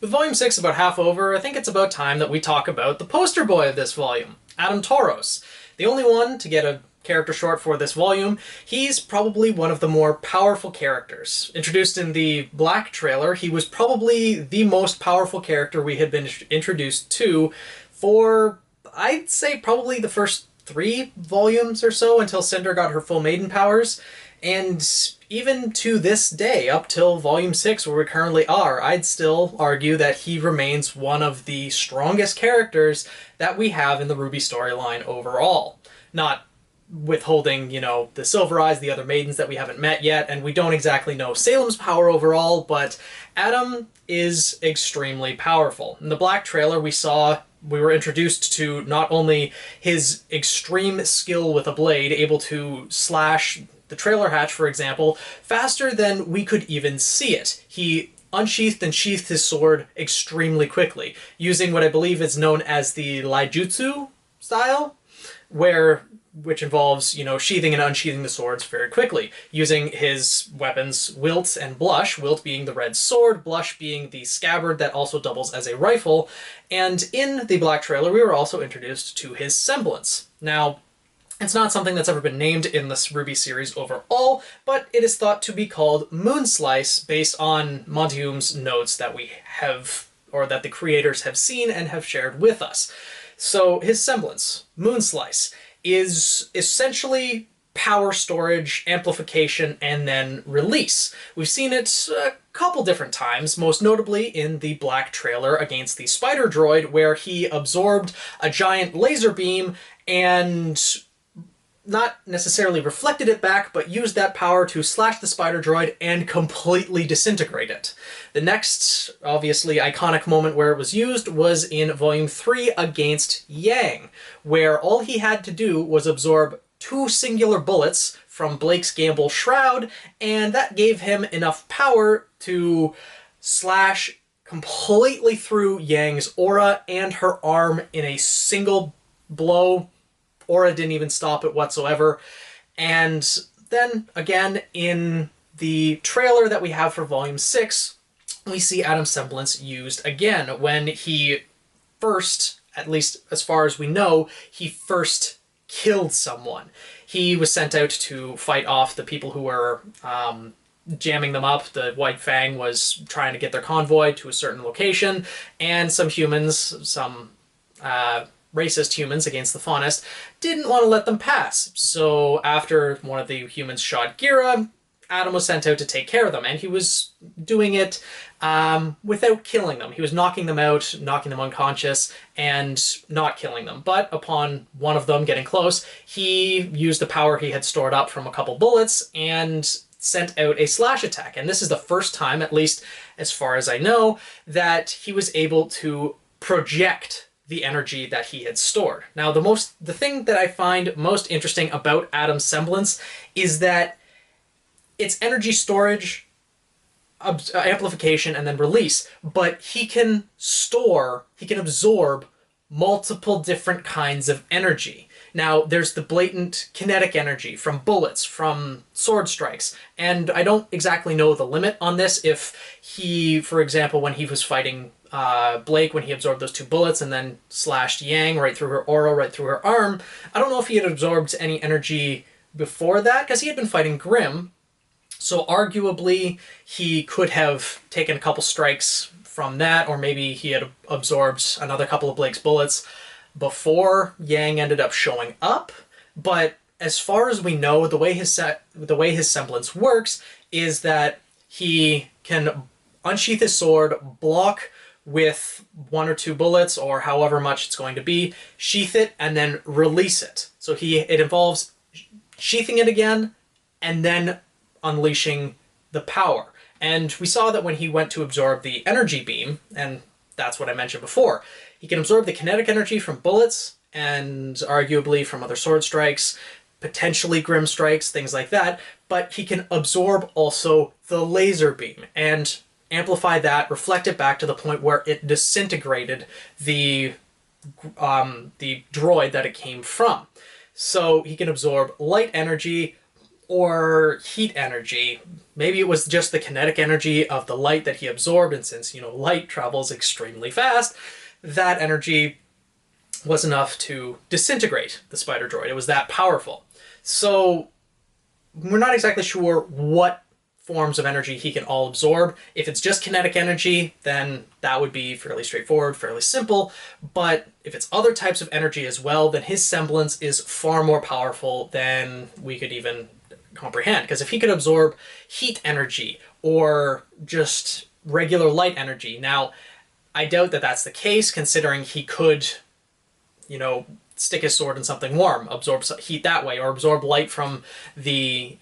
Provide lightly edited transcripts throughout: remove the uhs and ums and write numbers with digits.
With Volume 6 about half over, I think it's about time that we talk about the poster boy of this volume, Adam Taurus. The only one to get a character short for this volume. He's probably one of the more powerful characters. Introduced in the Black trailer, he was probably the most powerful character we had been introduced to for, I'd say, probably the first 3 volumes or so until Cinder got her full maiden powers. And even to this day, up till Volume 6 where we currently are, I'd still argue that he remains one of the strongest characters that we have in the RWBY storyline overall. Not withholding, you know, the Silver Eyes, the other maidens that we haven't met yet, and we don't exactly know Salem's power overall, but Adam is extremely powerful. In the Black trailer, we were introduced to not only his extreme skill with a blade, able to slash the trailer hatch, for example, faster than we could even see it. He unsheathed and sheathed his sword extremely quickly, using what I believe is known as the Laijutsu style, which involves, you know, sheathing and unsheathing the swords very quickly, using his weapons Wilt and Blush, Wilt being the red sword, Blush being the scabbard that also doubles as a rifle, and in the Black trailer we were also introduced to his Semblance. Now, it's not something that's ever been named in this RWBY series overall, but it is thought to be called Moonslice based on Montium's notes that we have, or that the creators have seen and have shared with us. So his Semblance, Moonslice, is essentially power storage, amplification, and then release. We've seen it a couple different times, most notably in the Black trailer against the Spider Droid, where he absorbed a giant laser beam and not necessarily reflected it back, but used that power to slash the Spider Droid and completely disintegrate it. The next, obviously, iconic moment where it was used was in Volume 3 against Yang, where all he had to do was absorb 2 singular bullets from Blake's Gamble Shroud, and that gave him enough power to slash completely through Yang's aura and her arm in a single blow. Aura didn't even stop it whatsoever. And then, again, in the trailer that we have for Volume 6, we see Adam Semblance used again when he first, at least as far as we know, he first killed someone. He was sent out to fight off the people who were jamming them up. The White Fang was trying to get their convoy to a certain location, and some humans, racist humans against the Faunist, didn't want to let them pass. So after one of the humans shot Gira, Adam was sent out to take care of them, and he was doing it without killing them. He was knocking them out, knocking them unconscious, and not killing them. But upon one of them getting close, he used the power he had stored up from a couple bullets and sent out a slash attack. And this is the first time, at least as far as I know, that he was able to project the energy that he had stored. Now, the thing that I find most interesting about Adam's Semblance is that it's energy storage, amplification, and then release, but he can absorb multiple different kinds of energy. Now, there's the blatant kinetic energy from bullets, from sword strikes, and I don't exactly know the limit on this. If he, for example, when he was fighting Blake, when he absorbed those 2 bullets and then slashed Yang right through her aura, right through her arm, I don't know if he had absorbed any energy before that, because he had been fighting Grimm, so arguably he could have taken a couple strikes from that, or maybe he had absorbed another couple of Blake's bullets before Yang ended up showing up. But as far as we know, the way his Semblance works is that he can unsheath his sword, block with 1 or 2 bullets, or however much it's going to be, sheath it, and then release it. So it involves sheathing it again, and then unleashing the power. And we saw that when he went to absorb the energy beam, and that's what I mentioned before, he can absorb the kinetic energy from bullets, and arguably from other sword strikes, potentially Grimm strikes, things like that, but he can absorb also the laser beam, and amplify that, reflect it back to the point where it disintegrated the droid that it came from. So he can absorb light energy, or heat energy. Maybe it was just the kinetic energy of the light that he absorbed, and since, light travels extremely fast, that energy was enough to disintegrate the spider droid. It was that powerful. So we're not exactly sure what forms of energy he can all absorb. If it's just kinetic energy, then that would be fairly straightforward, fairly simple. But if it's other types of energy as well, then his semblance is far more powerful than we could even comprehend. Because if he could absorb heat energy or just regular light energy, now I doubt that that's the case, considering he could, stick his sword in something warm, absorb heat that way, or absorb light from the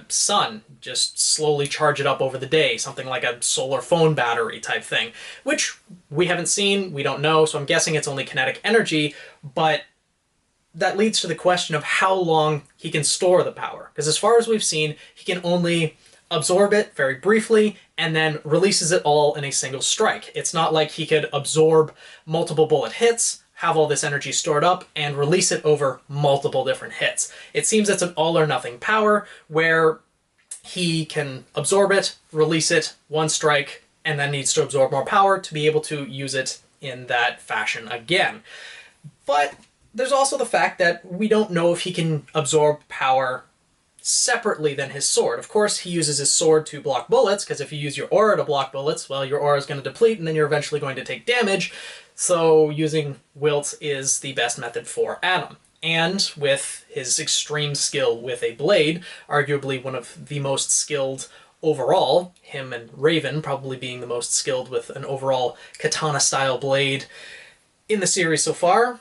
sun, just slowly charge it up over the day, something like a solar phone battery type thing, which we haven't seen, we don't know, so I'm guessing it's only kinetic energy, but that leads to the question of how long he can store the power. Because as far as we've seen, he can only absorb it very briefly and then releases it all in a single strike. It's not like he could absorb multiple bullet hits, have all this energy stored up, and release it over multiple different hits. It seems it's an all or nothing power where he can absorb it, release it, one strike, and then needs to absorb more power to be able to use it in that fashion again. But there's also the fact that we don't know if he can absorb power separately than his sword. Of course, he uses his sword to block bullets, because if you use your aura to block bullets, well, your aura is going to deplete, and then you're eventually going to take damage. So using wilt is the best method for Adam. And with his extreme skill with a blade, arguably one of the most skilled overall, him and Raven probably being the most skilled with an overall katana-style blade in the series so far,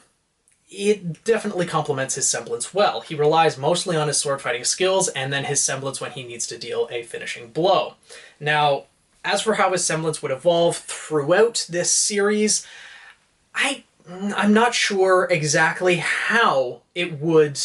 it definitely complements his semblance well. He relies mostly on his sword fighting skills and then his semblance when he needs to deal a finishing blow. Now, as for how his semblance would evolve throughout this series, I'm not sure exactly how it would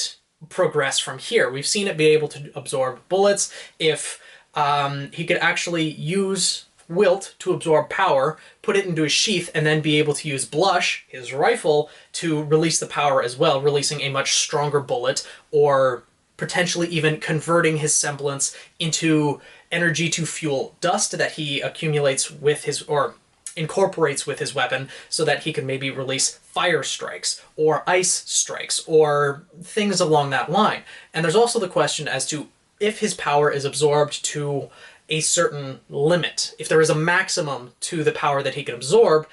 progress from here. We've seen it be able to absorb bullets. If he could actually use wilt to absorb power, put it into his sheath, and then be able to use Blush, his rifle, to release the power as well, releasing a much stronger bullet, or potentially even converting his semblance into energy to fuel dust that he accumulates with his, or incorporates with his weapon, so that he can maybe release fire strikes or ice strikes or things along that line. And there's also the question as to if his power is absorbed to a certain limit. If there is a maximum to the power that he can absorb,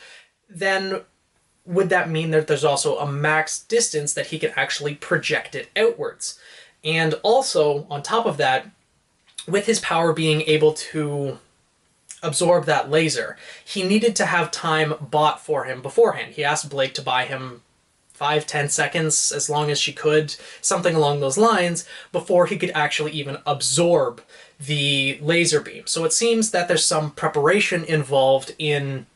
then would that mean that there's also a max distance that he can actually project it outwards? And also, on top of that, with his power being able to absorb that laser, he needed to have time bought for him beforehand. He asked Blake to buy him 5-10 seconds, as long as she could, something along those lines, before he could actually even absorb the laser beam. So it seems that there's some preparation involved in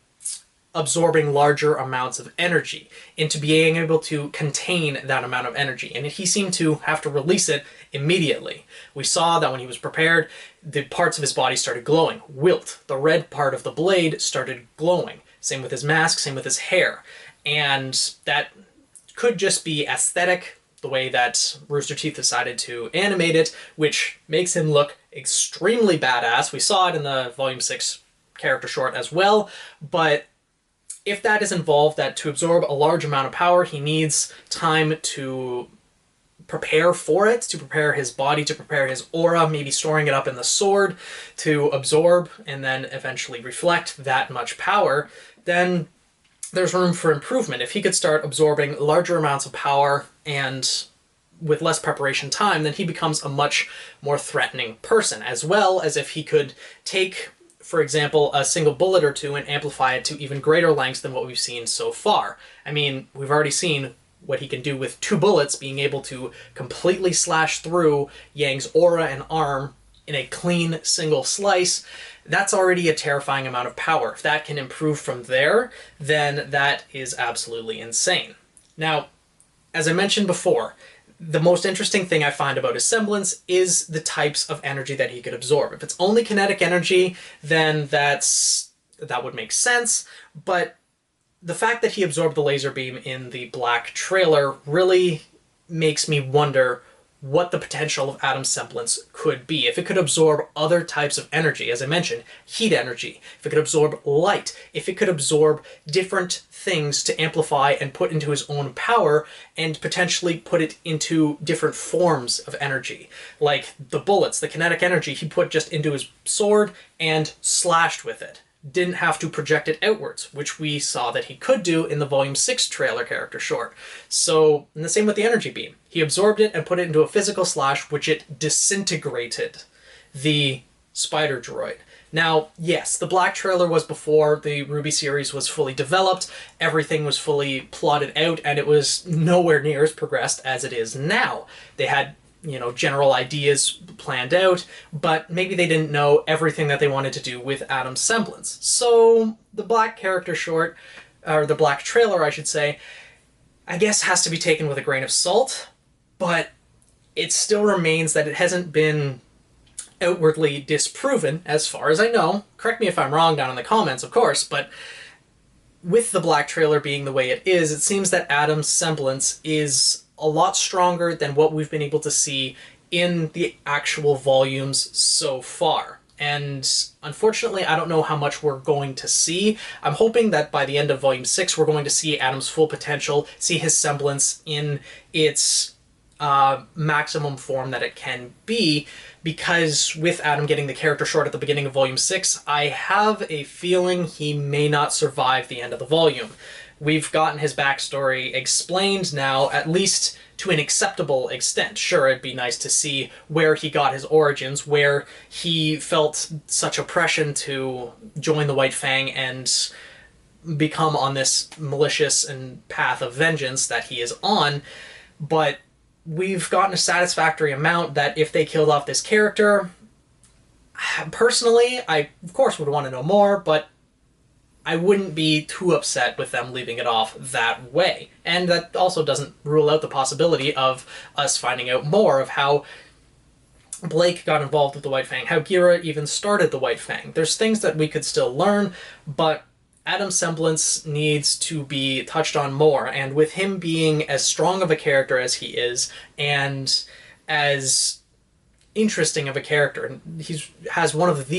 absorbing larger amounts of energy, into being able to contain that amount of energy. And he seemed to have to release it immediately. We saw that when he was prepared, the parts of his body started glowing. Wilt, the red part of the blade, started glowing. Same with his mask, same with his hair. And that could just be aesthetic, the way that Rooster Teeth decided to animate it, which makes him look extremely badass. We saw it in the Volume 6 character short as well, but if that is involved, that to absorb a large amount of power, he needs time to prepare for it, to prepare his body, to prepare his aura, maybe storing it up in the sword to absorb and then eventually reflect that much power, then there's room for improvement. If he could start absorbing larger amounts of power and with less preparation time, then he becomes a much more threatening person, as well as if he could take, for example, a single bullet or two and amplify it to even greater lengths than what we've seen so far. I mean, we've already seen what he can do with 2 bullets, being able to completely slash through Yang's aura and arm in a clean single slice. That's already a terrifying amount of power. If that can improve from there, then that is absolutely insane. Now, as I mentioned before, the most interesting thing I find about his semblance is the types of energy that he could absorb. If it's only kinetic energy, then that would make sense, but the fact that he absorbed the laser beam in the black trailer really makes me wonder what the potential of Adam Semblance could be. If it could absorb other types of energy, as I mentioned, heat energy, if it could absorb light, if it could absorb different things to amplify and put into his own power and potentially put it into different forms of energy. Like the bullets, the kinetic energy he put just into his sword and slashed with it. Didn't have to project it outwards, which we saw that he could do in the Volume 6 trailer character short. So, and the same with the energy beam. He absorbed it and put it into a physical slash, which it disintegrated the spider droid. Now, yes, the Black trailer was before the RWBY series was fully developed, everything was fully plotted out, and it was nowhere near as progressed as it is now. They had, you know, general ideas planned out, but maybe they didn't know everything that they wanted to do with Adam Semblance. So the Black character short, or the Black trailer, I should say, I guess has to be taken with a grain of salt, but it still remains that it hasn't been outwardly disproven, as far as I know. Correct me if I'm wrong down in the comments, of course, but with the Black trailer being the way it is, it seems that Adam Semblance is a lot stronger than what we've been able to see in the actual volumes so far. And unfortunately, I don't know how much we're going to see. I'm hoping that by the end of Volume 6, we're going to see Adam's full potential, see his semblance in its maximum form that it can be, because with Adam getting the character short at the beginning of Volume 6, I have a feeling he may not survive the end of the volume. We've gotten his backstory explained now, at least to an acceptable extent. Sure, it'd be nice to see where he got his origins, where he felt such oppression to join the White Fang and become on this malicious and path of vengeance that he is on, but we've gotten a satisfactory amount that if they killed off this character, personally, I of course would want to know more, but I wouldn't be too upset with them leaving it off that way. And that also doesn't rule out the possibility of us finding out more of how Blake got involved with the White Fang, how Gira even started the White Fang. There's things that we could still learn, but Adam Semblance needs to be touched on more, and with him being as strong of a character as he is, and as interesting of a character, and he has one of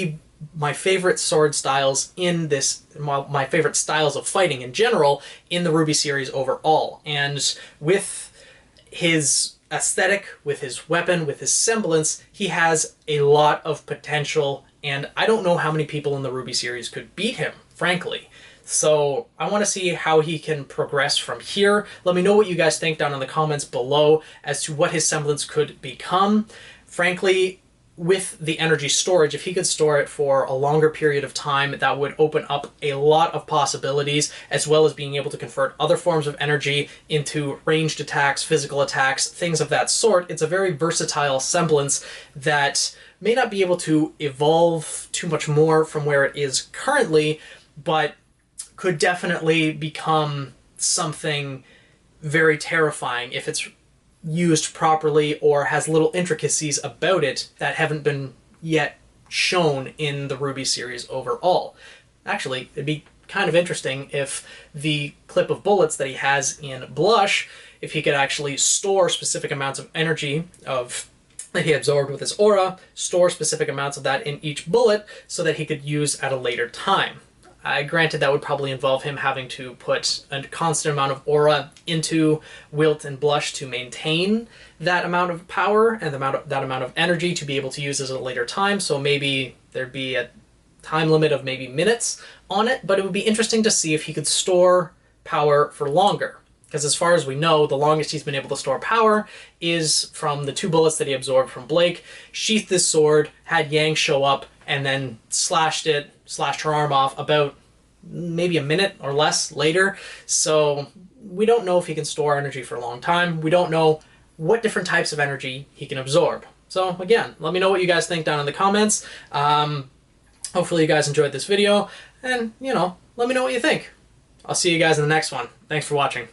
my favorite sword styles in this, my favorite styles of fighting in general in the RWBY series overall. And with his aesthetic, with his weapon, with his semblance, he has a lot of potential, and I don't know how many people in the RWBY series could beat him, frankly. So I want to see how he can progress from here. Let me know what you guys think down in the comments below as to what his semblance could become. Frankly, with the energy storage, if he could store it for a longer period of time, that would open up a lot of possibilities, as well as being able to convert other forms of energy into ranged attacks, physical attacks, things of that sort. It's a very versatile semblance that may not be able to evolve too much more from where it is currently, but could definitely become something very terrifying if it's used properly or has little intricacies about it that haven't been yet shown in the RWBY series overall. Actually, it'd be kind of interesting if the clip of bullets that he has in Blush, if he could actually store specific amounts of energy that he absorbed with his aura, store specific amounts of that in each bullet so that he could use at a later time. Granted, that would probably involve him having to put a constant amount of aura into Wilt and Blush to maintain that amount of power and that amount of energy to be able to use at a later time. So maybe there'd be a time limit of maybe minutes on it, but it would be interesting to see if he could store power for longer. Because as far as we know, the longest he's been able to store power is from the 2 bullets that he absorbed from Blake, sheathed his sword, had Yang show up, and then slashed her arm off about maybe a minute or less later. So we don't know if he can store energy for a long time. We don't know what different types of energy he can absorb. So again, let me know what you guys think down in the comments. Hopefully you guys enjoyed this video, and, you know, let me know what you think. I'll see you guys in the next one. Thanks for watching.